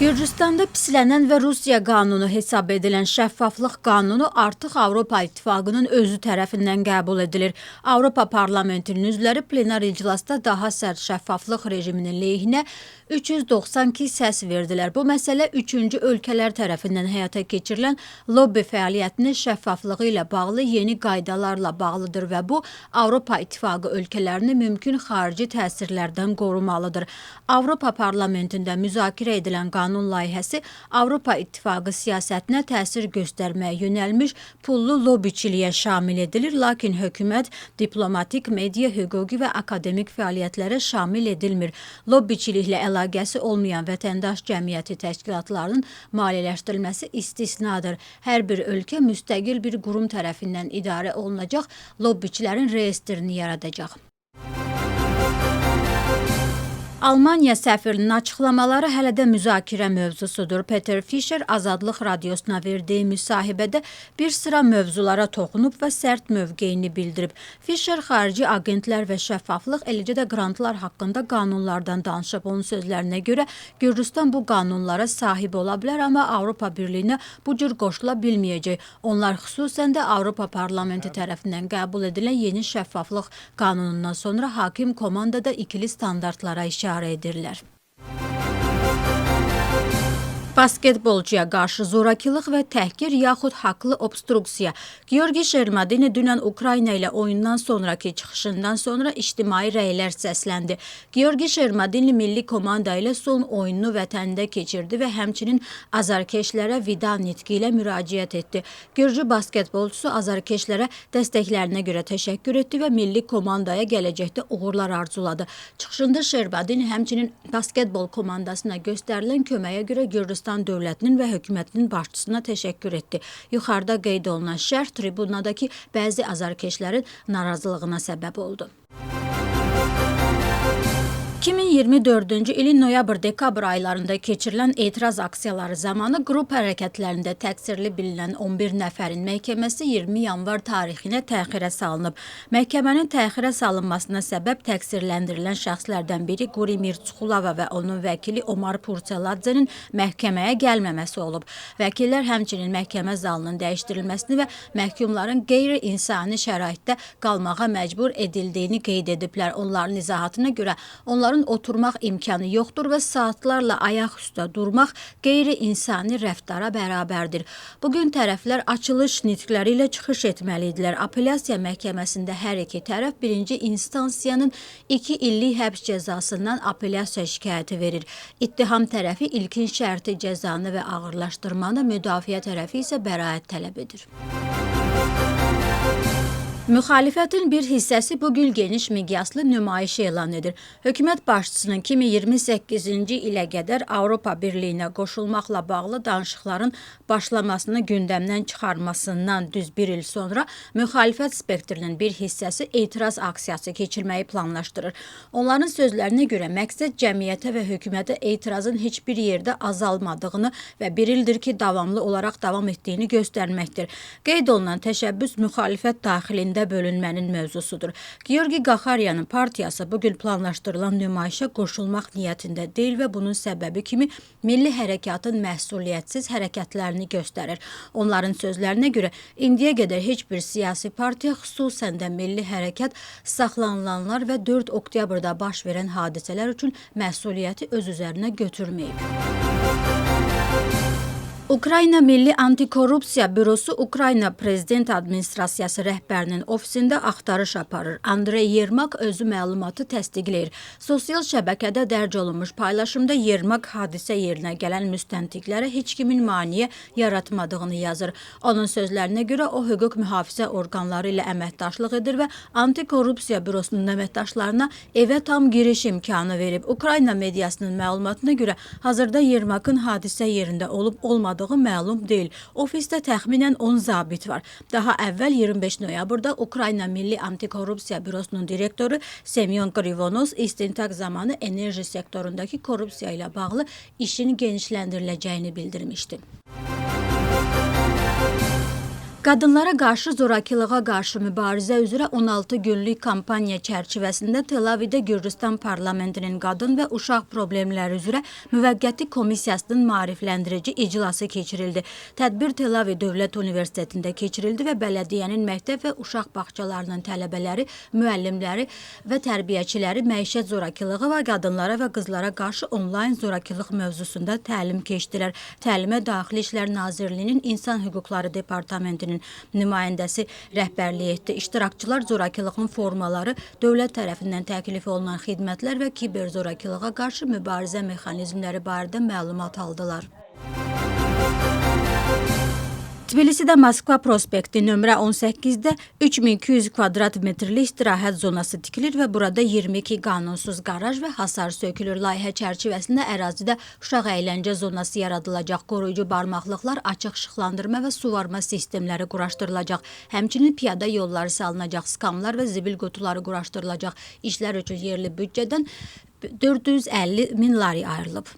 Gürcüstanda pislənən və Rusiya qanunu hesab edilən şəffaflıq qanunu artıq Avropa İttifaqının özü tərəfindən qəbul edilir. Avropa Parlamentinin üzvləri plenar iclasda daha sərt şəffaflıq rejiminin lehinə 392 səs verdilər. Bu məsələ üçüncü ölkələr tərəfindən həyata keçirilən lobbi fəaliyyətinin şəffaflığı ilə bağlı yeni qaydalarla bağlıdır və bu Avropa İttifaqı ölkələrini mümkün xarici təsirlərdən qorumalıdır. Avropa Parlamentində müzakirə edilən qanun layihəsi Avropa İttifaqı siyasətinə təsir göstərməyə yönəlmiş pullu lobbiçiliyə şamil edilir, lakin hökumət diplomatik, media, hüquqi və akademik fəaliyyətlərə şamil edilmir. Lobbiçiliklə əlaqəsi olmayan vətəndaş cəmiyyəti təşkilatlarının maliyyələşdirilməsi istisnadır. Hər bir ölkə müstəqil bir qurum tərəfindən idarə olunacaq, lobbiçilərin reyestrini yaradacaq. Almaniya səfirinin açıqlamaları hələ də müzakirə mövzusudur. Peter Fischer Azadlıq Radiosuna verdiyi müsahibədə bir sıra mövzulara toxunub və sərt mövqeyini bildirib. Fischer xarici agentlər və şəffaflıq, eləcə də qrantlar haqqında qanunlardan danışıb. Onun sözlərinə görə Gürcüstan bu qanunlara sahib ola bilər, amma Avropa Birliyinə bu cür qoşula bilməyəcək. Onlar xüsusən də Avropa Parlamenti tərəfindən qəbul edilən yeni şəffaflıq qanunundan sonra hakim komandada ikili standartlara işarə edirlər. Basketbolcuya qarşı zorakılıq və təhqir yaxud haqlı obstruksiya. Georgi Shermadini dünən Ukrayna ilə oyundan sonraki çıxışından sonra ictimai rəylər səsləndi. Georgi Shermadini milli komanda ilə son oyununu vətənində keçirdi və həmçinin azarkeşlərə vida nitqi ilə müraciət etdi. Gürcü basketbolçusu azarkeşlərə dəstəklərinə görə təşəkkür etdi və milli komandaya gələcəkdə uğurlar arzuladı. Çıxışında Shermadini həmçinin basketbol komandasına göstərilən köməyə görə Gürcüstan dövlətinin və hökumətinin başçısına təşəkkür etdi. Yuxarıda qeyd olunan şərh tribunadakı bəzi azarkeşlərin narazılığına səbəb oldu. 2024-cü ilin noyabr-dekabr aylarında keçirilən etiraz aksiyaları zamanı qrup hərəkətlərində təqsirli bilinən 11 nəfərin məhkəməsi 20 yanvar tarixinə təxirə salınıb. Məhkəmənin təxirə salınmasına səbəb təqsirləndirilən şəxslərdən biri Quri Mirçxulova və onun vəkili Omar Purseladzenin məhkəməyə gəlməməsi olub. Vəkillər həmçinin məhkəmə zalının dəyişdirilməsini və məhkumların qeyri-insani şəraitdə qalmağa məcbur edildiyini qeyd ediblər. Onların izahatına görə onların oturmaq imkanı yoxdur və saatlarla ayaq üstə durmaq qeyri-insani rəftara bərabərdir. Bugün tərəflər açılış nitqləri ilə çıxış etməlidirlər. Apellyasiya məhkəməsində hər iki tərəf birinci instansiyanın 2 illik həbs cəzasından apellyasiya şikayəti verir. İttiham tərəfi ilkin şərti cəzanı və ağırlaşdırmanı, müdafiə tərəfi isə bəraət tələb edir. Müxalifətin bir hissəsi bugün geniş miqyaslı nümayiş elan edir. Hökumət başçısının 2028-ci ilə qədər Avropa Birliyinə qoşulmaqla bağlı danışıqların başlamasını gündəmdən çıxarmasından düz bir il sonra müxalifət spektrinin bir hissəsi etiraz aksiyası keçirməyi planlaşdırır. Onların sözlərinə görə məqsəd cəmiyyətə və hökumətə etirazın heç bir yerdə azalmadığını və bir ildir ki, davamlı olaraq davam etdiyini göstərməkdir. Qeyd olunan təşəbbüs müxalifət daxilində bölünmənin mövzusudur. Georgi Gaxaryanın partiyası bugün planlaşdırılan nümayişə qoşulmaq niyyətində deyil və bunun səbəbi kimi milli hərəkatın məsuliyyətsiz hərəkətlərini göstərir. Onların sözlərinə görə indiyə qədər heç bir siyasi partiya, xüsusən də milli hərəkat saxlanılanlar və 4 oktyabrda baş verən hadisələr üçün məsuliyyəti öz üzərinə götürməyib. Ukrayna Milli Antikorrupsiya Bürosu Ukrayna Prezident Administrasiyası rəhbərinin ofisində axtarış aparır. Andrey Yermak özü məlumatı təsdiqləyir. Sosial şəbəkədə dərc olunmuş paylaşımda Yermak hadisə yerinə gələn müstəntiqlərə heç kimin maneə yaratmadığını yazır. Onun sözlərinə görə o hüquq mühafizə orqanları ilə əməkdaşlıq edir və Antikorrupsiya Bürosunun əməkdaşlarına evə tam giriş imkanı verib. Ukrayna mediasının məlumatına görə hazırda Yermakın hadisə yerində olub-olmadığı məlum deyil. Ofisdə təxminən 10 zabit var. Daha əvvəl 25 noyabrda Ukrayna Milli Antikorrupsiya Bürosunun direktoru Semyon Krivonos istintaq zamanı enerji sektorundakı korrupsiya ilə bağlı işin genişləndiriləcəyini bildirmişdi. Qadınlara qarşı zorakılığa qarşı mübarizə üzrə 16 günlük kampaniya çərçivəsində Tel-Avivdə Gürcüstan parlamentinin qadın və uşaq problemləri üzrə müvəqqəti komissiyasının maarifləndirici iclası keçirildi. Tədbir Tel-Aviv Dövlət Universitetində keçirildi və bələdiyyənin məktəb və uşaq bağçalarının tələbələri, müəllimləri və tərbiyəçiləri məişət zorakılığı və qadınlara və qızlara qarşı onlayn zorakılıq mövzusunda təlim keçdilər. Təlimə Daxili İşlər Nazirliyinin İnsan Hüquqları Departamentinin nümayəndəsi rəhbərlik etdi. İştirakçılar zorakılığın formaları, dövlət tərəfindən təklif olunan xidmətlər və kiber zorakılığa qarşı mübarizə mexanizmləri barədə məlumat aldılar. Tbilisidə Moskva prospekti nömrə 18-də 3200 kvadrat metrlik istirahət zonası tikilir və burada 22 qanunsuz qaraj və hasar sökülür. Layihə çərçivəsində ərazidə uşaq əyləncə zonası yaradılacaq, qoruyucu barmaqlıqlar, açıq işıqlandırma və suvarma sistemləri quraşdırılacaq. Həmçinin piyada yolları salınacaq, skamlar və zibil qutuları quraşdırılacaq. İşlər üçün yerli büdcədən 450 min lari ayrılıb.